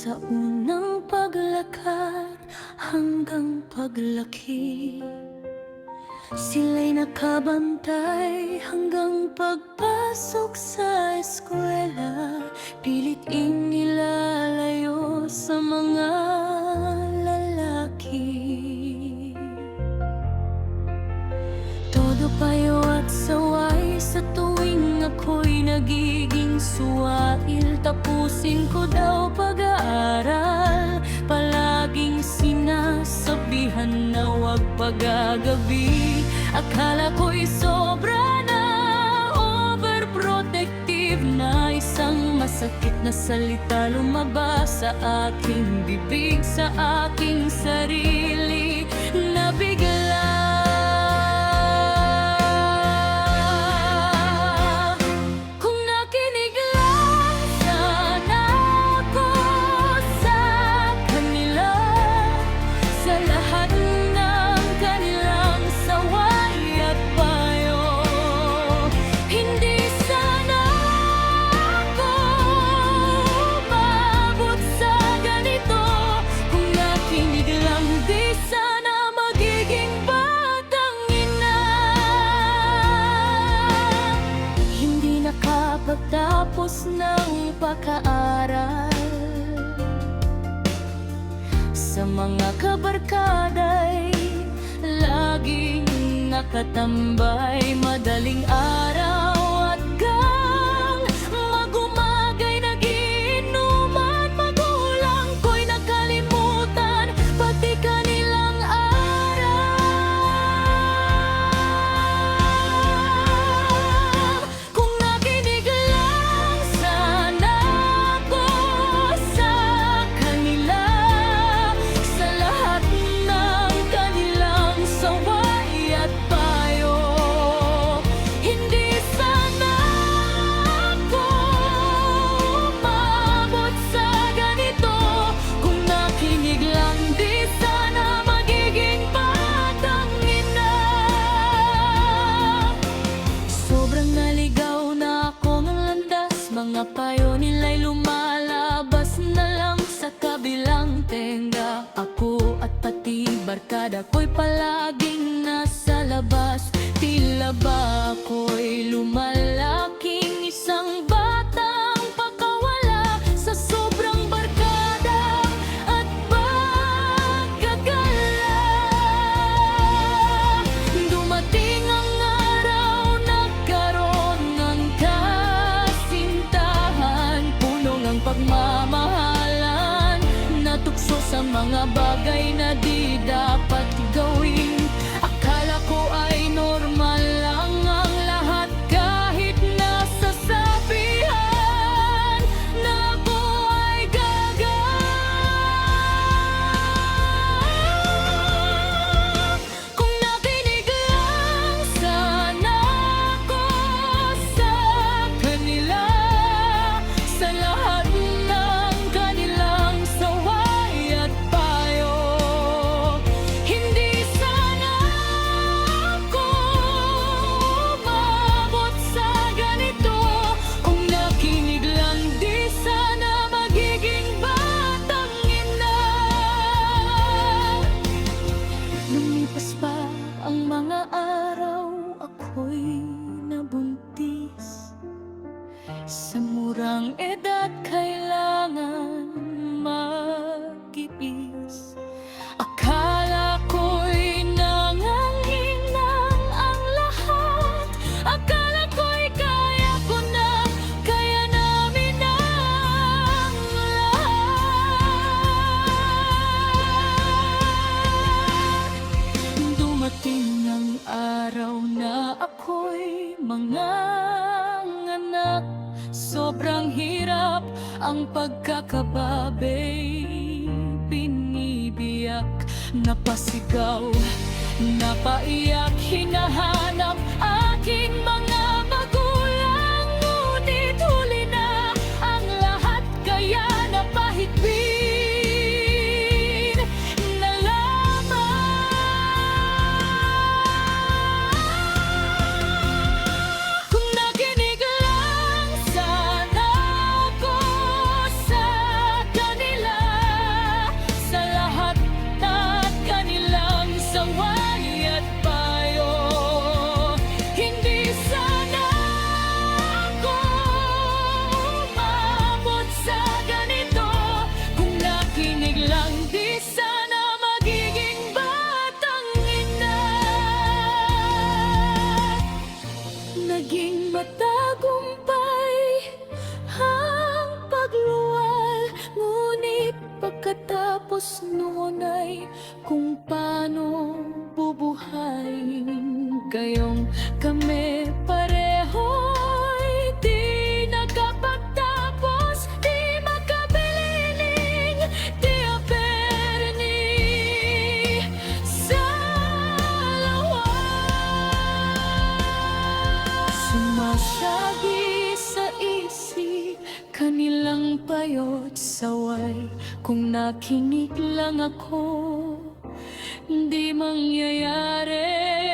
Sa unang paglakad hanggang paglaki, sila'y nakabantay hanggang pagpasok sa eskwela. Pilit inilalayo sa mga lalaki. Todo payo at saway sa tuwing ako'y nagiging suwail. Tapusin ko daw pag-aaral, palaging sinasabihan na huwag pagagabi. Akala ko'y sobra na overprotective na isang masakit na salita lumabas sa aking bibig, sa aking sarili na bigla. Pagtapos ng pag-aaral, sa mga kabarkada'y laging nakatambay. Madaling araw at gang magumagay, nagiinuman. Magulang ko'y nakalimutan, pati kanilang araw. Kung nakinig lang sana ako sa kanila, sa lahat ng kanilang saway at payo, hindi sana ako umabot sa ganito. Kung nakinig lang, di sana magiging batang ina. Sobrang naligaw na ako ng landas, mga payo nila'y lumalabas na lang sa kabilang tenga. Ako at pati barkada ko'y palaging nasa labas. Tila ba ako'y lumalaking isang batang pakawala sa sobrang barkada at pagkagala. Dumating ang araw, nagkaroon ng kasintahan, punong ang pagmamahalan, natukso sa mga bagay na di dapat gawin. Akala ko ay normal lang ang lahat, kahit nasasabihan na ako ay gaga. Kung nakinig lang sana ako sa kanila, sa lahat ng kanilang saway at payo, hindi sana ako umabot sa ganito. Kung nakinig lang, di sana magiging batang ina. Lumipas pa ang mga araw, ako'y nabuntis. Sa murang edad kailangan mag-ipis. Akala ko'y nanganginang ang lahat. Akala ko'y kaya ko na, kaya namin ang lahat. Dumating ang araw na ako'y manganganak. Sobrang hirap ang pagkakababay, binibiyak, napasigaw, napaiyak, hinahanap aking mga magulang. Ngunit huli na ang lahat, kaya napahigpin na lamang. Kung nakinig lang sana ako sa kanila, Matagumpay ang pagluwal, ngunit pagkatapos noon ay kung paano bubuhayin. Gayong kami pareho'y di nakapagtapos, di makabilining, di aperni sa lawa. Sumasagi sa isip kanilang payo't saway, kung nakinig lang ako, di mangyayari